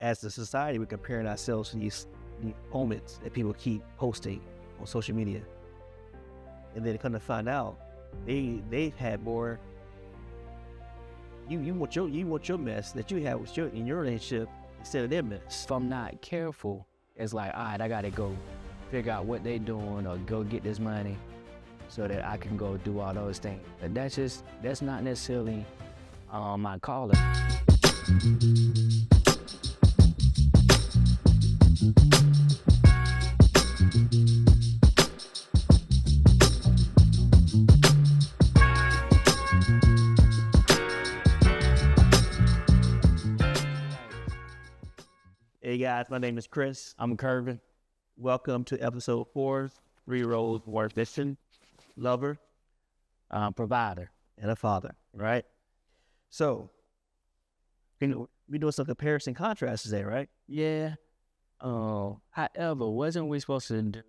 as a society, we're comparing ourselves to these moments that people keep posting on social media, and then come to find out they've had more. You want your mess that you have in your relationship instead of their mess. If I'm not careful, it's like, all right, I gotta go figure out what they doing or go get this money so that I can go do all those things. But that's not necessarily my calling. Hey guys, my name is Chris. I'm Kervin. Welcome to episode 4, 3 roles, one mission, lover, Provider. and a father, right? So, we're doing some comparison contrasts today, right? Yeah. However, wasn't we supposed to do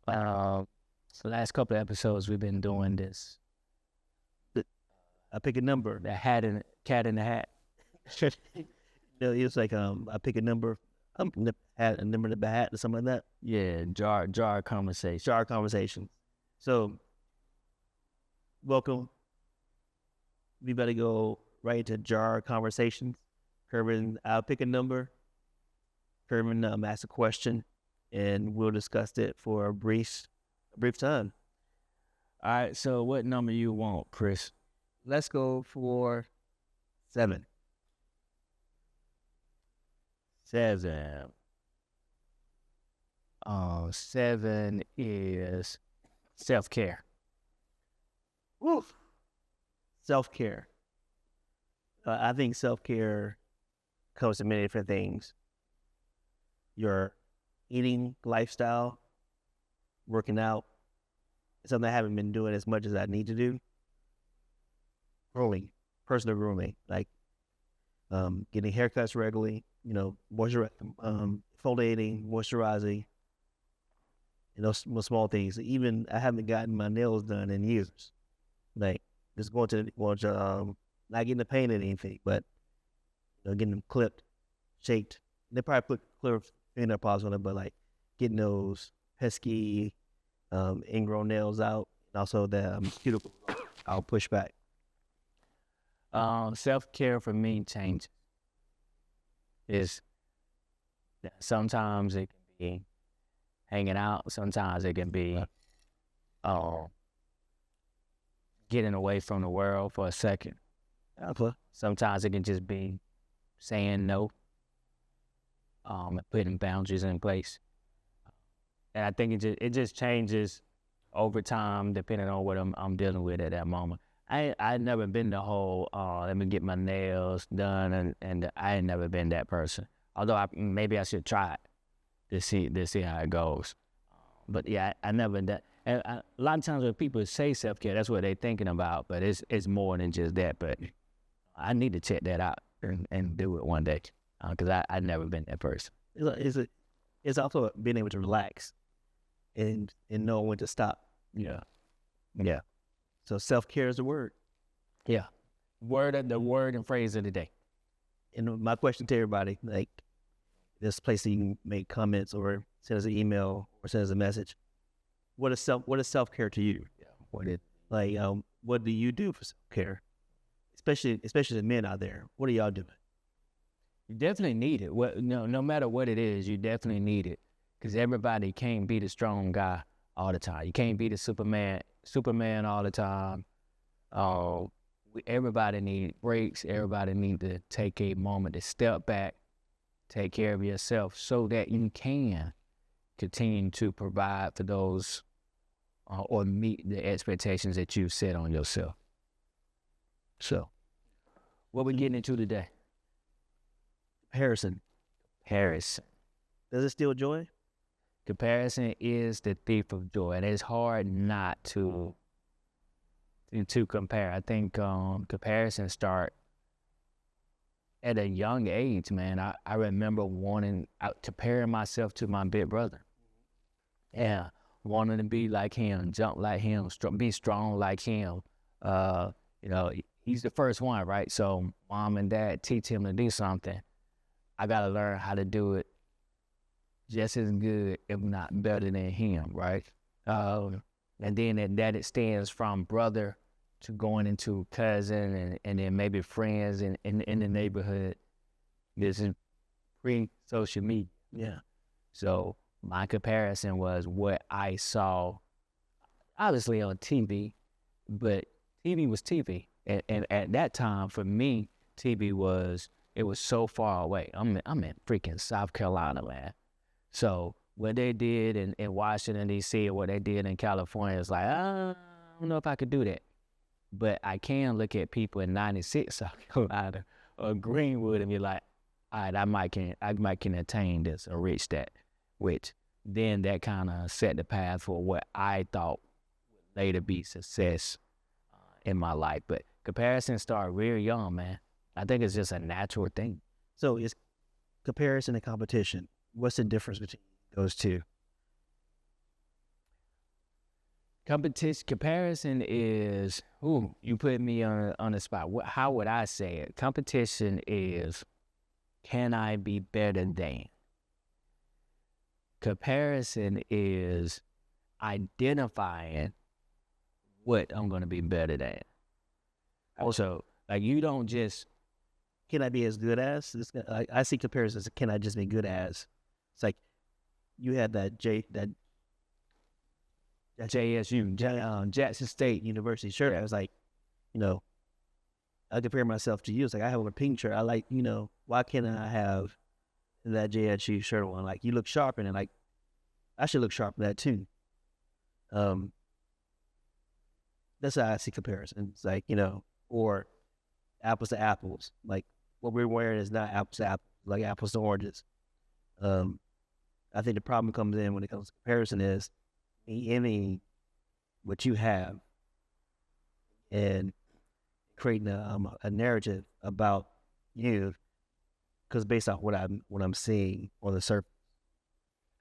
the last couple of episodes we've been doing this? I pick a number. The cat in the hat. No, it's like I pick a number, a number in the hat or something like that. Yeah, jar conversation. Jar conversation. So, welcome. We better go right into jar conversations. Kervin, I'll pick a number. Kervin ask a question, and we'll discuss it for a brief time. All right, so what number you want, Chris? Let's go for 7. 7. 7 is self-care. Woof. Self-care. I think self-care comes in many different things. Your eating lifestyle, working out, something I haven't been doing as much as I need to do. Personal grooming, like getting haircuts regularly, exfoliating, moisturizing, those small things. Even I haven't gotten my nails done in years. Like just going to not getting the paint or anything, but getting them clipped, shaped. They probably put clear fingernail polish on it, but like getting those pesky ingrown nails out, and also the cuticle I'll push back. Self-care for me changes. Sometimes it can be hanging out. Sometimes it can be getting away from the world for a second. Sometimes it can just be saying no, and putting boundaries in place. And I think it just changes over time depending on what I'm dealing with at that moment. I'd never been the whole let me get my nails done, and I ain't never been that person. Although maybe I should try it to see how it goes. But yeah, I never that. And a lot of times when people say self-care, that's what they're thinking about. But it's more than just that. But I need to check that out and do it one day because I've never been that person. It's also being able to relax and know when to stop. Yeah. So self-care is the word. Yeah. The word and phrase of the day. And my question to everybody, like this place that you can make comments or send us an email or send us a message. What is self-care to you? Yeah. What do you do for self-care? Especially the men out there. What are y'all doing? You definitely need it. No matter what it is, you definitely need it. Because everybody can't be the strong guy all the time. You can't be the Superman all the time. Everybody needs breaks. Everybody needs to take a moment to step back, take care of yourself so that you can continue to provide for those or meet the expectations that you've set on yourself. So, what we getting into today? Comparison. Does it steal joy? Comparison is the thief of joy, and it's hard not to compare. I think comparison start at a young age, man. I remember wanting to compare myself to my big brother. Yeah, wanting to be like him, jump like him, be strong like him. He's the first one, right? So mom and dad teach him to do something. I gotta learn how to do it just as good, if not better than him, right? And then that extends from brother to going into cousin and then maybe friends in the neighborhood. This is pre-social media. Yeah. So my comparison was what I saw, obviously on TV, but TV was TV. And at that time, for me, TV was so far away. I'm in freaking South Carolina, man. So what they did in Washington, D.C., or what they did in California is like, I don't know if I could do that. But I can look at people in 96 South Carolina or Greenwood and be like, all right, I might can attain this or reach that, which then that kind of set the path for what I thought would later be success in my life. But comparisons start real young, man. I think it's just a natural thing. So it's comparison and competition. What's the difference between those two? Comparison is, you put me on the spot. How would I say it? Competition is, can I be better than? Comparison is identifying what I'm going to be better than. Also, like, you don't just, can I be as good as? I see comparisons. Can I just be good as? It's like you had that JSU, Jackson State University shirt. I was like, I compare myself to you. It's like, I have a pink shirt. I like, why can't I have that JSU shirt on? Like, you look sharp in it. Like, I should look sharp in that too. That's how I see comparison. It's like, or apples to apples. Like, what we're wearing is not apples to apples, like apples to oranges. I think the problem comes in when it comes to comparison is me what you have and creating a narrative about you, because based off what I'm seeing on the surface.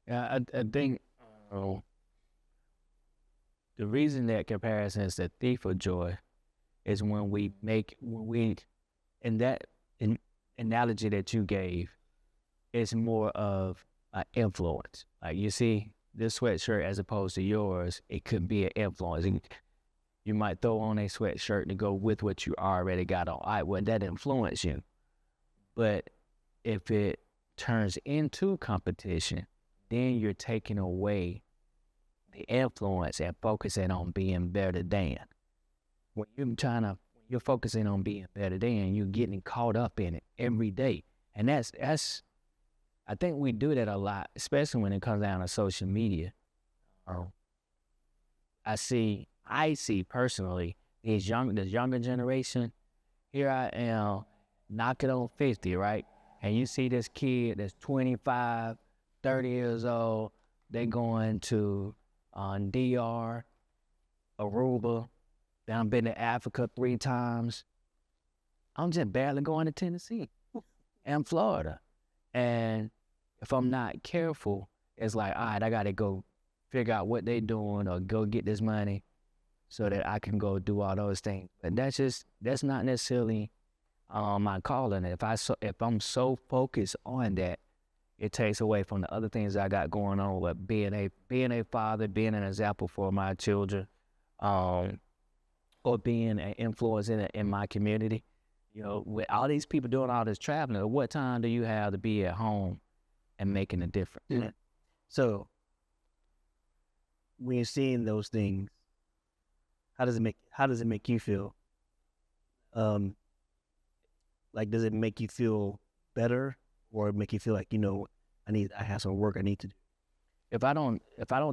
Yeah, I think the reason that comparison is the thief of joy is when in that analogy that you gave, it's more of an influence. Like, you see this sweatshirt as opposed to yours, it could be an influence. You might throw on a sweatshirt to go with what you already got on. All right, well, that influence you. But if it turns into competition, then you're taking away the influence and focusing on being better than. When you're focusing on being better than, you're getting caught up in it every day. And that's I think we do that a lot, especially when it comes down to social media. I see personally this younger generation. Here I am, knocking on 50, right? And you see this kid that's 25, 30 years old. They going to DR, Aruba. I've been to Africa 3 times. I'm just barely going to Tennessee and Florida. And if I'm not careful, it's like, all right, I got to go figure out what they doing or go get this money so that I can go do all those things. But that's not necessarily my calling. If I'm so focused on that, it takes away from the other things I got going on, with being a father, being an example for my children, or being an influence in my community. With all these people doing all this traveling, what time do you have to be at home and making a difference? Mm-hmm. So when you're seeing those things, how does it make you feel? Like, does it make you feel better, or make you feel like, I have some work I need to do? If I don't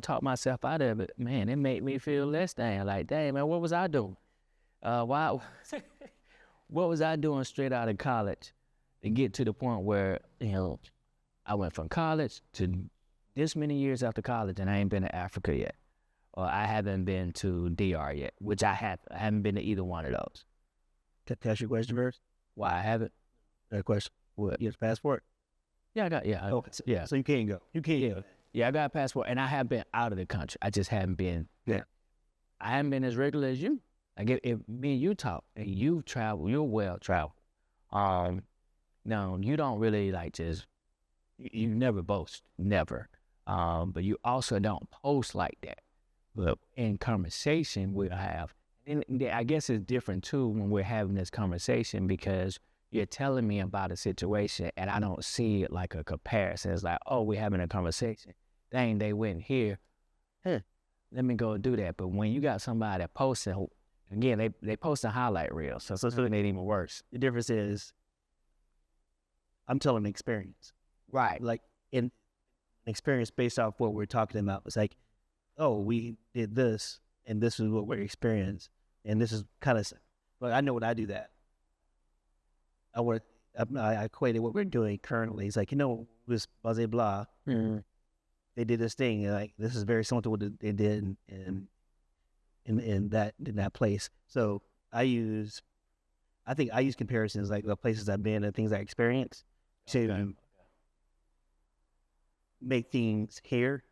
talk myself out of it, man, it made me feel less than. Like, dang, man, what was I doing? What was I doing straight out of college to get to the point where, I went from college to this many years after college and I ain't been to Africa yet, or I haven't been to DR yet, which I haven't been to either one of those. Can I ask you a question first? Why I haven't? That question. What? You have a passport? Yeah, I got. Yeah. Okay. Yeah. So you can't go. You can't. Yeah. Yeah, I got a passport, and I have been out of the country. I just haven't been. Yeah. I haven't been as regular as you. Like, if me and you talk, and you've traveled, you're well traveled. Now, you don't really like just, you never boast, never. But you also don't post like that. But in conversation, we'll have, and I guess it's different too when we're having this conversation because you're telling me about a situation and I don't see it like a comparison. It's like, oh, we're having a conversation. Dang, they went here. Huh, let me go do that. But when you got somebody that posting, again, they post a highlight reel, so it's made it even worse. The difference is I'm telling an experience. Right. Like in experience based off what we're talking about. It's like, oh, we did this and this is what we're experiencing. And this is kind of, like, I know when I do that. I equated what we're doing currently. It's like, this blah, blah, blah. Mm-hmm. They did this thing, and like this is very similar to what they did in that place. So I think I use comparisons like the places I've been and things I experienced to make things here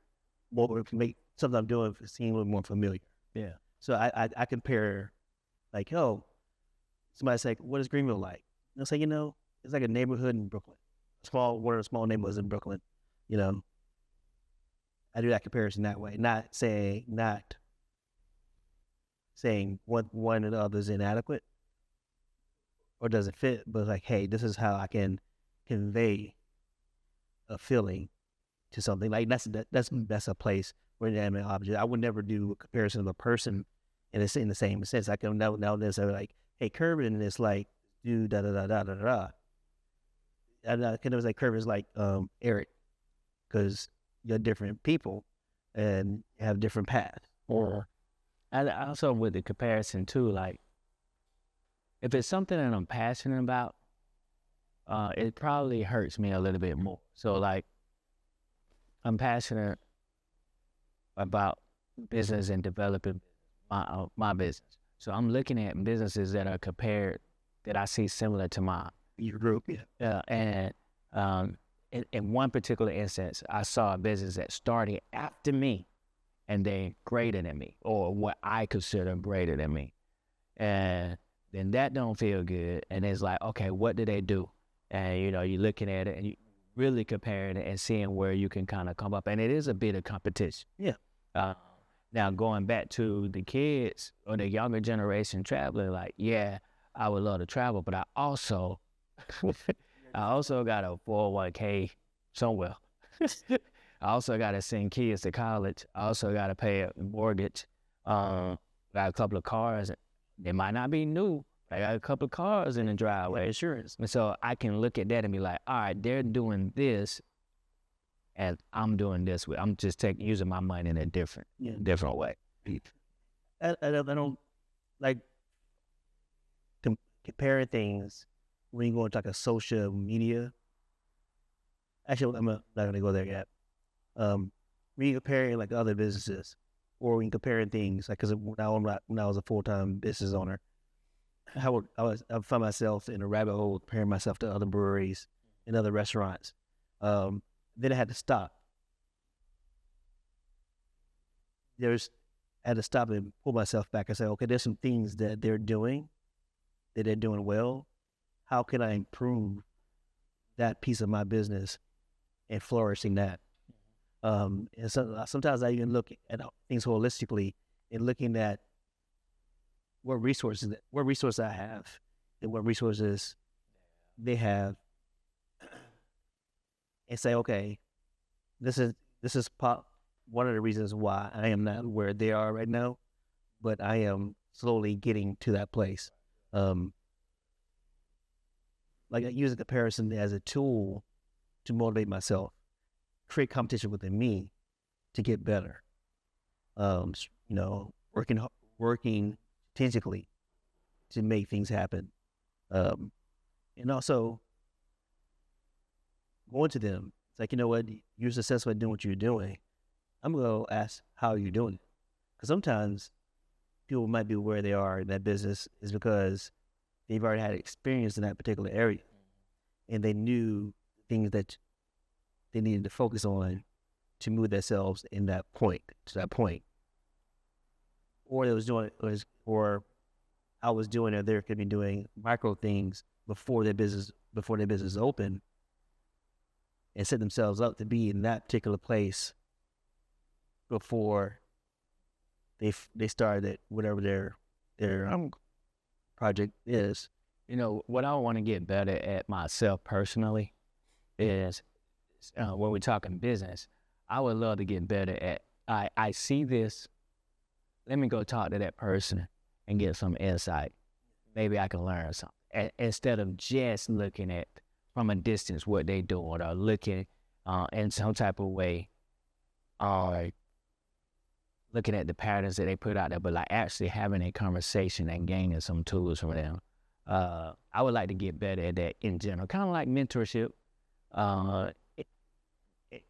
make something I'm doing seem a little more familiar. Yeah. So I compare, like, oh, somebody's like, what is Greenville like? And I'll say, it's like a neighborhood in Brooklyn, one of the small neighborhoods in Brooklyn. I do that comparison that way, not saying one or the other is inadequate or doesn't fit, but like, hey, this is how I can convey a feeling to something. Like that's a place where an inanimate object. I would never do a comparison of a person in the same sense. I can now necessarily like, hey, Kervin is like do da da da da da da. And I can never say Kervin is like Eric, because you're different people and have different paths. Or I also with the comparison too, like if it's something that I'm passionate about, it probably hurts me a little bit more. So like I'm passionate about business and developing my business. So I'm looking at businesses that are compared that I see similar to mine. Your group, yeah. And in one particular instance, I saw a business that started after me and they greater than me, or what I consider greater than me. And then that don't feel good. And it's like, okay, what do they do? And, you're looking at it and you really comparing it and seeing where you can kind of come up. And it is a bit of competition. Yeah. Now, going back to the kids or the younger generation traveling, like, yeah, I would love to travel, but I also got a 401k somewhere. I also got to send kids to college. I also got to pay a mortgage. Got a couple of cars. They might not be new. I got a couple of cars in the driveway. Insurance. And so I can look at that and be like, all right, they're doing this and I'm doing this. I'm just using my money in a different way. I don't like comparing things when you go into like a social media. Actually, I'm not going to go there yet. When you're comparing like other businesses, or when you're comparing things, like, because when I was a full-time business owner, I found myself in a rabbit hole comparing myself to other breweries and other restaurants. Then I had to stop. I had to stop and pull myself back and say, okay, there's some things that they're doing well. How can I improve that piece of my business and flourishing that? And so sometimes I even look at things holistically and looking at what resources I have and what resources they have, and say, okay, this is one of the reasons why I am not where they are right now, but I am slowly getting to that place. Like I use a comparison as a tool to motivate myself, create competition within me to get better. Working intentionally to make things happen, and also going to them. It's like, what, you're successful at doing what you're doing. I'm going to ask how you're doing it, because sometimes people might be where they are in that business is because they've already had experience in that particular area, and they knew things that they needed to focus on to move themselves to that point. Or they was doing, or I was doing, or they could be doing micro things before their business open, and set themselves up to be in that particular place before they started whatever their project is. You know, what I want to get better at myself personally is when we're talking business, I would love to get better at, I see this, let me go talk to that person and get some insight. Maybe I can learn something. Instead of just looking at from a distance what they doing or looking in some type of way, looking at the patterns that they put out there, but like actually having a conversation and gaining some tools from them. I would like to get better at that in general, kind of like mentorship.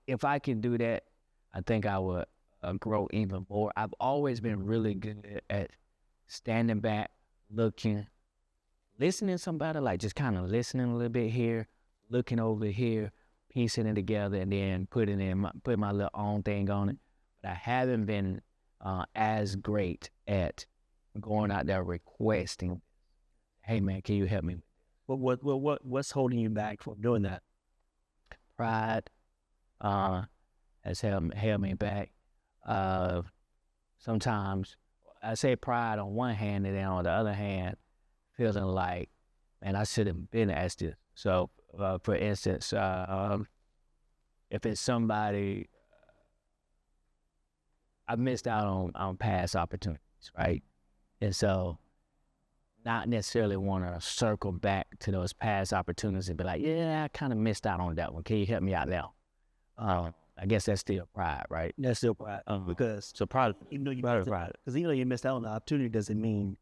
If I can do that, I think I would grow even more. I've always been really good at standing back, looking, listening to somebody, like just kind of listening a little bit here, looking over here, piecing it together, and then putting my little own thing on it. But I haven't been as great at going out there requesting, "Hey man, can you help me?" What's holding you back from doing that? Pride has held me back. Sometimes I say pride on one hand, and then on the other hand, feeling like, man, I should have been asked this. So, for instance, if it's somebody, I missed out on past opportunities, right? And so, not necessarily want to circle back to those past opportunities and be like, yeah, I kind of missed out on that one. Can you help me out now? I guess that's still pride, right? That's still pride, because So pride, even though you pride. because even though you missed out on the opportunity, doesn't mean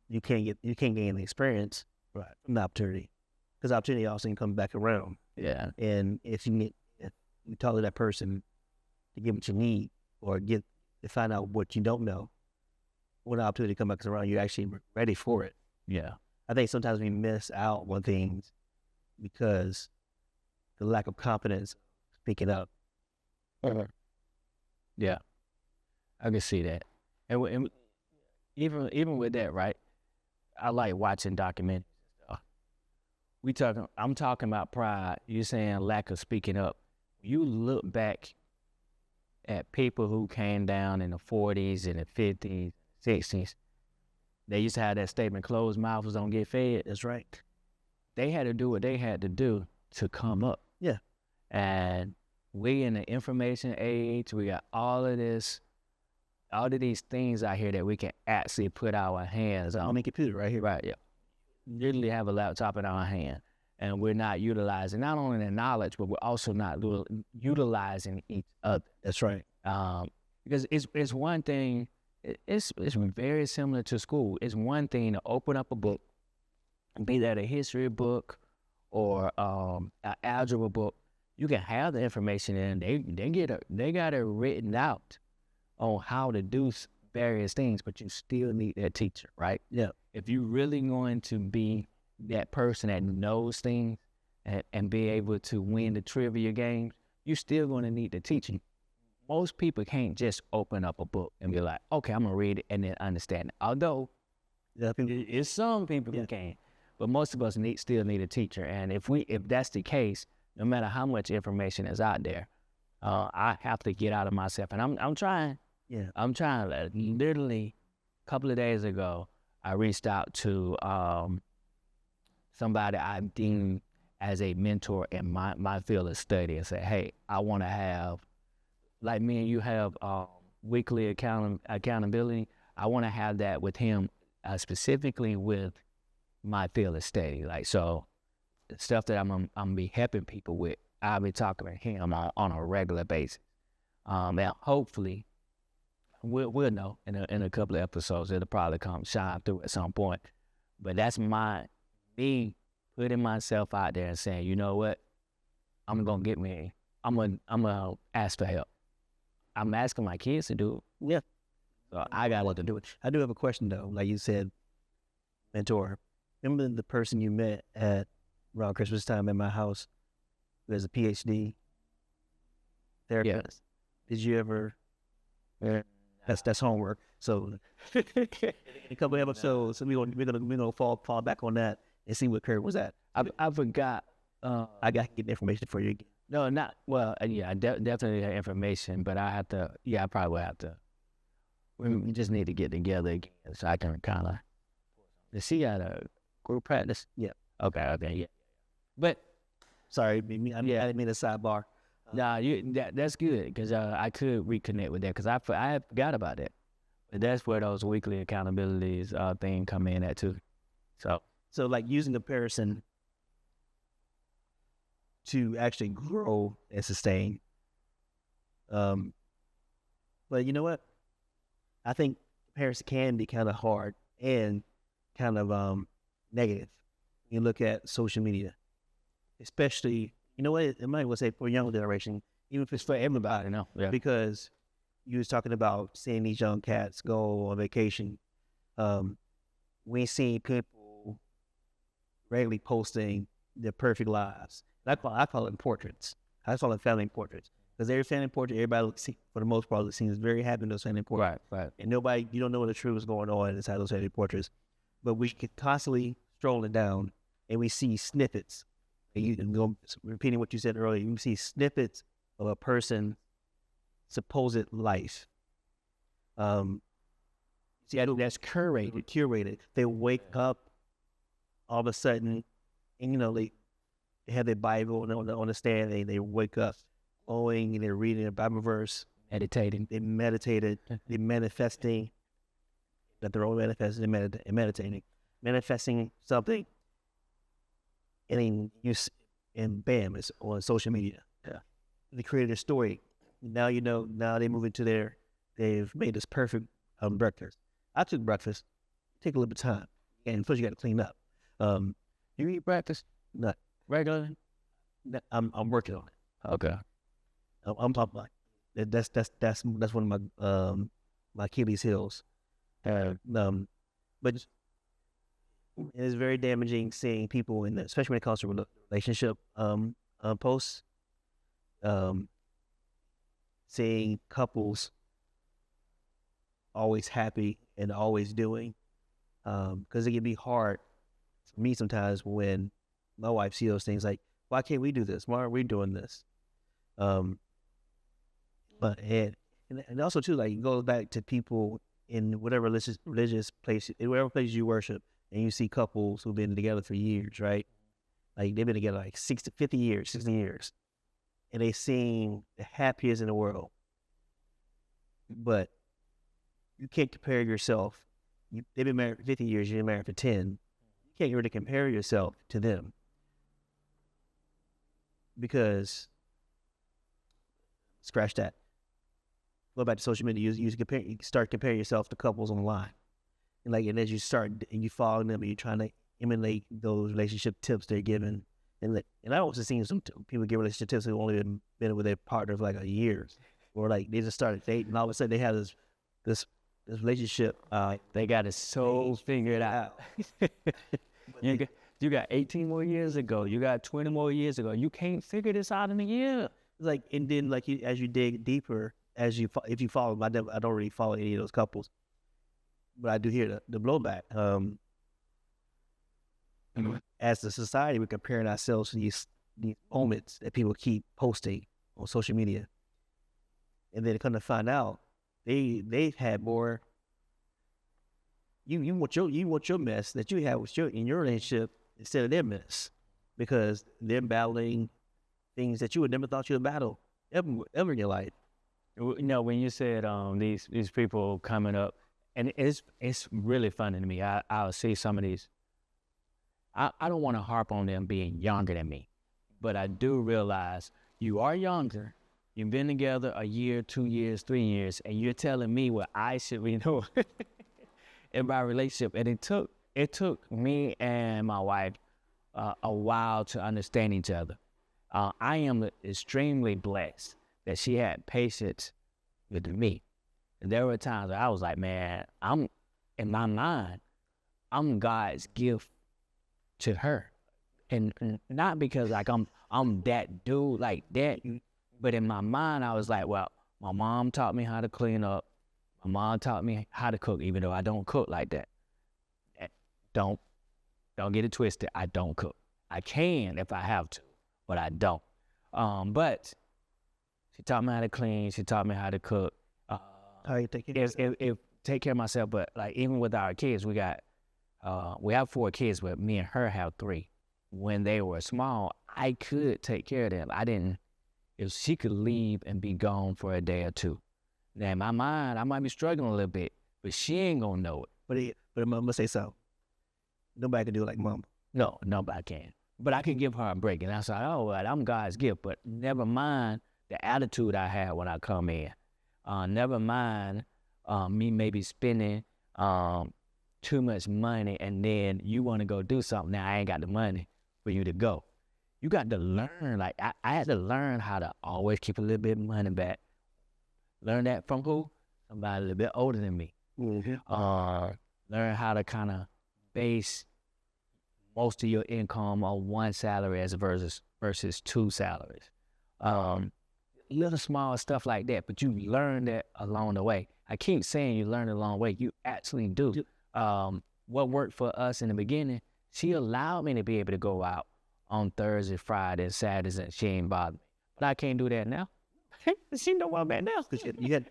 you can't gain the experience from the opportunity, because the opportunity also can come back around. Yeah. And if you talk to that person to get what you need, or to find out what you don't know, when the opportunity comes back around, you're actually ready for it. Yeah. I think sometimes we miss out on things because the lack of confidence speaking up. Yeah, I can see that. And even with that, right? I like watching documentaries and stuff. I'm talking about pride. You're saying lack of speaking up. You look back at people who came down in the 40s and the 50s, 60s. They used to have that statement, closed mouths don't get fed. That's right. They had to do what they had to do to come up. Yeah. And we in the information age, we got all of these things out here that we can actually put our hands on. On a computer right here. Right, yeah. Literally have a laptop in our hand, and we're not utilizing not only the knowledge, but we're also not utilizing each other. That's right. Because it's one thing, it's very similar to school. It's one thing to open up a book, be that a history book or an algebra book. You can have the information in. They got it written out on how to do various things, but you still need that teacher, right? Yeah. If you're really going to be that person that knows things and be able to win the trivia games, you're still going to need the teaching. Most people can't just open up a book and be like, okay, I'm going to read it and then understand it. Although, it's some people who can, but most of us still need a teacher. And if that's the case, no matter how much information is out there, I have to get out of myself. And I'm trying. Yeah. I'm trying. Literally, a couple of days ago, I reached out to somebody I deem as a mentor in my field of study and said, hey, I want to have, like me and you have weekly accountability. I want to have that with him, specifically with my field of study. Like, so the stuff that I'm gonna be helping people with, I'll be talking to him on a regular basis. And hopefully, we'll know in a couple of episodes. It'll probably come shine through at some point. But that's me putting myself out there and saying, you know what, I'm gonna ask for help. I'm asking my kids to do it. Yeah. So I got what to do it. I do have a question though. Like you said, mentor. Remember the person you met at around Christmas time at my house? Who has a PhD therapist. Yes. Did you ever? That's homework. So in a couple of episodes, we're gonna fall back on that and see what Kurt was at. I forgot. I got to get the information for you again. No, not well. Yeah, I definitely have information, but I have to. Yeah, I probably will have to. We just need to get together again so I can kind of. Does she at a group practice? Yeah. Okay. Yeah. But sorry, I didn't mean a sidebar. Nah, that's good because I could reconnect with that because I forgot about that. But that's where those weekly accountabilities thing come in at too. So like using comparison to actually grow and sustain. But you know what? I think comparison can be kind of hard and kind of negative. You look at social media, especially, you know what, it might well say for younger generation, even if it's for everybody, because you was talking about seeing these young cats go on vacation. We see people regularly posting their perfect lives. I call it portraits. I call it family portraits. Because every family portrait, everybody, for the most part, seems very happy in those family portraits. Right. And you don't know what the truth is going on inside those family portraits. But we could constantly strolling down and we see snippets. And you can go repeating what you said earlier. You see snippets of a person's supposed life. See, I think that's curated. They wake up all of a sudden, and they have their Bible on the stand. They wake up, owing, and they're reading a Bible verse, meditating. They meditated. They're manifesting. That they're all manifesting and meditating, manifesting something, and bam, it's on social media. Yeah, they created a story. Now Now they move into they've made this perfect breakfast. I took breakfast. Take a little bit of time, and first you got to clean up. You eat breakfast? Not regularly. I'm working on it. Okay. I'm talking about that's one of my Achilles heels. But it's very damaging seeing people especially when it comes to relationship posts, seeing couples always happy and always doing, because it can be hard for me sometimes when my wife sees those things like, why can't we do this? Why aren't we doing this? But and also too, like, it goes back to people in whatever religious place, in whatever place you worship, and you see couples who've been together for years, right? Like they've been together like 50 years, 60 years, and they seem the happiest in the world. But you can't compare yourself. They've been married for 50 years, you've been married for 10. You can't really compare yourself to them. Because, scratch that. Go back to social media. You start comparing yourself to couples online, and as you start and you follow them, and you're trying to emulate those relationship tips they're giving. And I also seen some people give relationship tips who only been with their partner for like a year, or like they just started dating, and all of a sudden they have this relationship. They got it so figured out. You got 18 more years ago. You got 20 more years ago. You can't figure this out in a year. And then as you dig deeper. If you follow them, I don't really follow any of those couples, but I do hear the blowback. As a society, we're comparing ourselves to these moments that people keep posting on social media, and then come to find out they've had more. You want your mess that you have in your relationship instead of their mess, because they're battling things that you would never thought you would battle ever in your life. When you said these people coming up, and it's really funny to me. I'll see some of these. I don't want to harp on them being younger than me, but I do realize you are younger. You've been together a year, 2 years, 3 years, and you're telling me what I should be doing in my relationship. And it took me and my wife a while to understand each other. I am extremely blessed that she had patience with me. And there were times where I was like, man, in my mind, I'm God's gift to her. And not because like I'm that dude like that, but in my mind I was like, well, my mom taught me how to clean up. My mom taught me how to cook, even though I don't cook like that. Don't Don't get it twisted. I don't cook. I can if I have to, but I don't. But she taught me how to clean. She taught me how to cook. How you take it? If take care of myself, but like even with our kids, we have 4 kids, but me and her have 3. When they were small, I could take care of them. I didn't. If she could leave and be gone for a day or 2, now in my mind, I might be struggling a little bit, but she ain't gonna know it. But I'm gonna say something. Nobody can do it like mama. No, nobody can. But I can give her a break, and I say, oh, well, I'm God's gift. But never mind the attitude I have when I come in. Never mind me maybe spending too much money, and then you want to go do something. Now I ain't got the money for you to go. You got to learn. Like I had to learn how to always keep a little bit of money back. Learn that from who? Somebody a little bit older than me. Mm-hmm. Learn how to kind of base most of your income on one salary as versus 2 salaries. Little small stuff like that, but you learn that along the way. I keep saying you learn it along the way. You actually do. What worked for us in the beginning, she allowed me to be able to go out on Thursday, Friday, and Saturdays, and she ain't bothered me. But I can't do that now. She know what I'm at now. Because you had,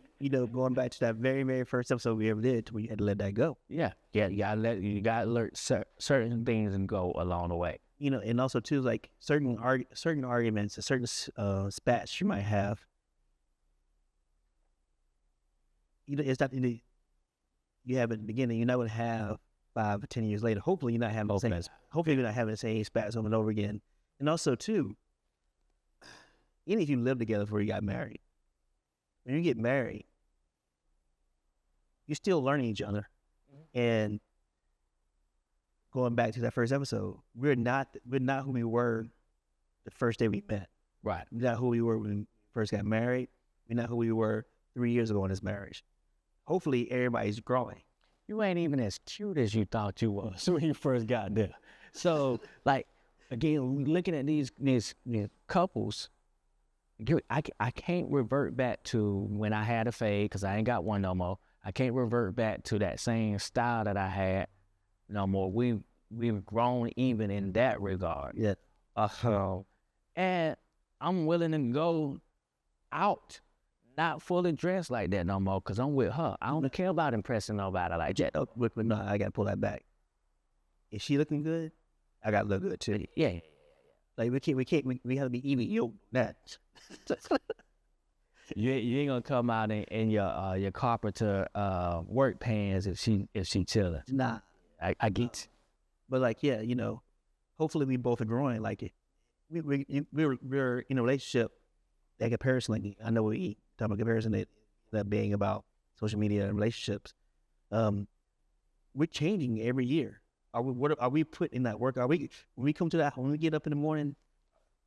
going back to that very, very first episode we ever did, where you had to let that go. Yeah. You gotta learn certain things and go along the way. And also too, like certain arguments and certain spats you might have. It's not you have at the beginning. You're not going to have 5 or 10 years later. Hopefully, you're not having hopefully you're not having the same spats over and over again. And also too, even if you live together before you got married, when you get married, you're still learning each other. And going back to that first episode, we're not who we were the first day we met. Right. We're not who we were when we first got married. We're not who we were 3 years ago in this marriage. Hopefully, everybody's growing. You ain't even as cute as you thought you was when you first got there. So, like, again, looking at these couples, I can't revert back to when I had a fade because I ain't got one no more. I can't revert back to that same style that I had no more. We've grown even in that regard. Yeah. And I'm willing to go out, not fully dressed like that no more, because I'm with her. I don't care about impressing nobody like that. But no, I got to pull that back. Is she looking good? I got to look good too. Yeah. Like we have to be even yoked. That. You ain't gonna come out in your carpenter work pants if she chilling. Nah. I get it. But like, yeah, hopefully we both are growing. Like we're in a relationship. That comparison, like I know we talk about comparison that being about social media and relationships. We're changing every year. Are we putting in that work? Are we when we come to that when we get up in the morning?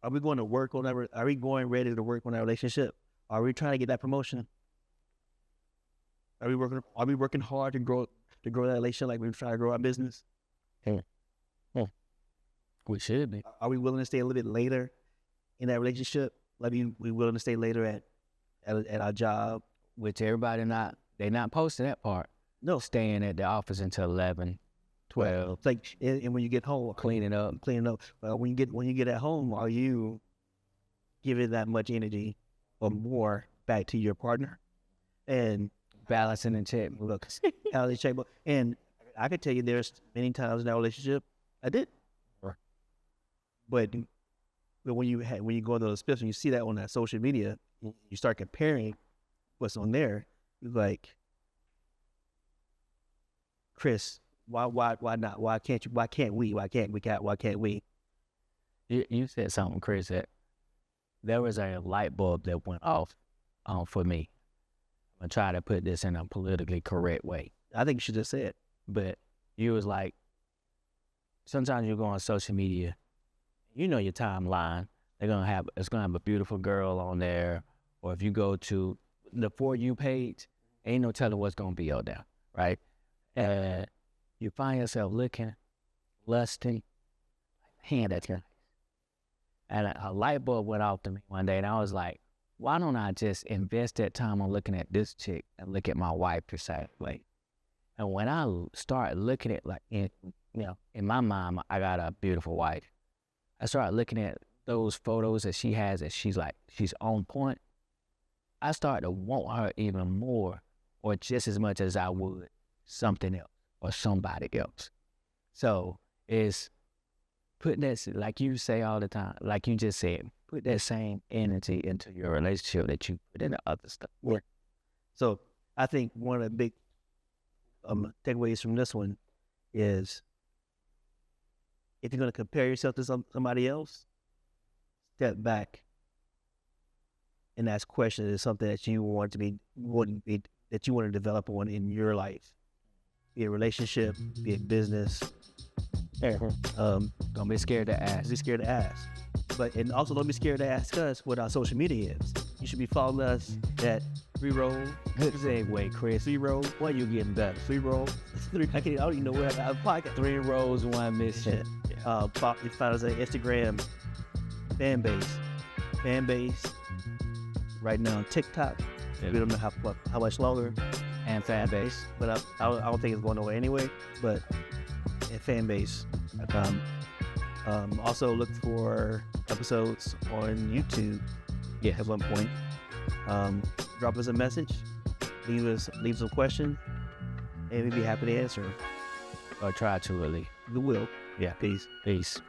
Are we going to work on that? Are we going ready to work on our relationship? Are we trying to get that promotion? Are we working hard to grow that relationship like we're trying to grow our business? We should be. Are we willing to stay a little bit later in that relationship? Like we willing to stay later at our job? Which everybody they not posting that part. No. Staying at the office until 11, 12. It's like, and when you get home, cleaning up. Well, when you get at home, are you giving that much energy or more back to your partner? And balancing and check. Look, and I could tell you there's many times in our relationship I did. Right. But when you go into those spiffs and you see that on that social media, you start comparing what's on there. You're like, Chris, why not? Why can't we? Why can't we? You said something, Chris, that there was a light bulb that went off for me. I'm going to try to put this in a politically correct way. I think you should just say it. But you was like, sometimes you go on social media, your timeline, it's gonna have a beautiful girl on there, or if you go to the For You page, ain't no telling what's gonna be on there, right? And you find yourself looking, lusting, man, that's nice. And a light bulb went off to me one day, and I was like, why don't I just invest that time on looking at this chick and look at my wife the same way? And when I start looking at like in my mind, I got a beautiful wife. I started looking at those photos that she has, that she's on point. I started to want her even more, or just as much as I would something else or somebody else. So it's putting that, like you say all the time, like you just said, put that same energy into your relationship that you put into other stuff. Yeah. So I think one of the big takeaways from this one is, if you're going to compare yourself to somebody else, step back and ask questions. Is something that you want that you want to develop on in your life, be it a relationship, be it business. Don't be scared to ask. Be scared to ask. And also don't be scared to ask us what our social media is. You should be following us at 3Roll. Good segue, Chris. 3Roll. Why you getting better? 3Roll. I don't even know where I podcast. 3 rows, 1 mission. You find us on Instagram, Fanbase. Right now on TikTok. Yeah. We don't know how much longer. And Fanbase. But I don't think it's going nowhere anyway. But at Fanbase.com. Also look for episodes on YouTube. Yeah. At one point. Drop us a message. Leave some questions. And we'd be happy to answer. Or try to, at least. We will. Yeah. Peace. Peace.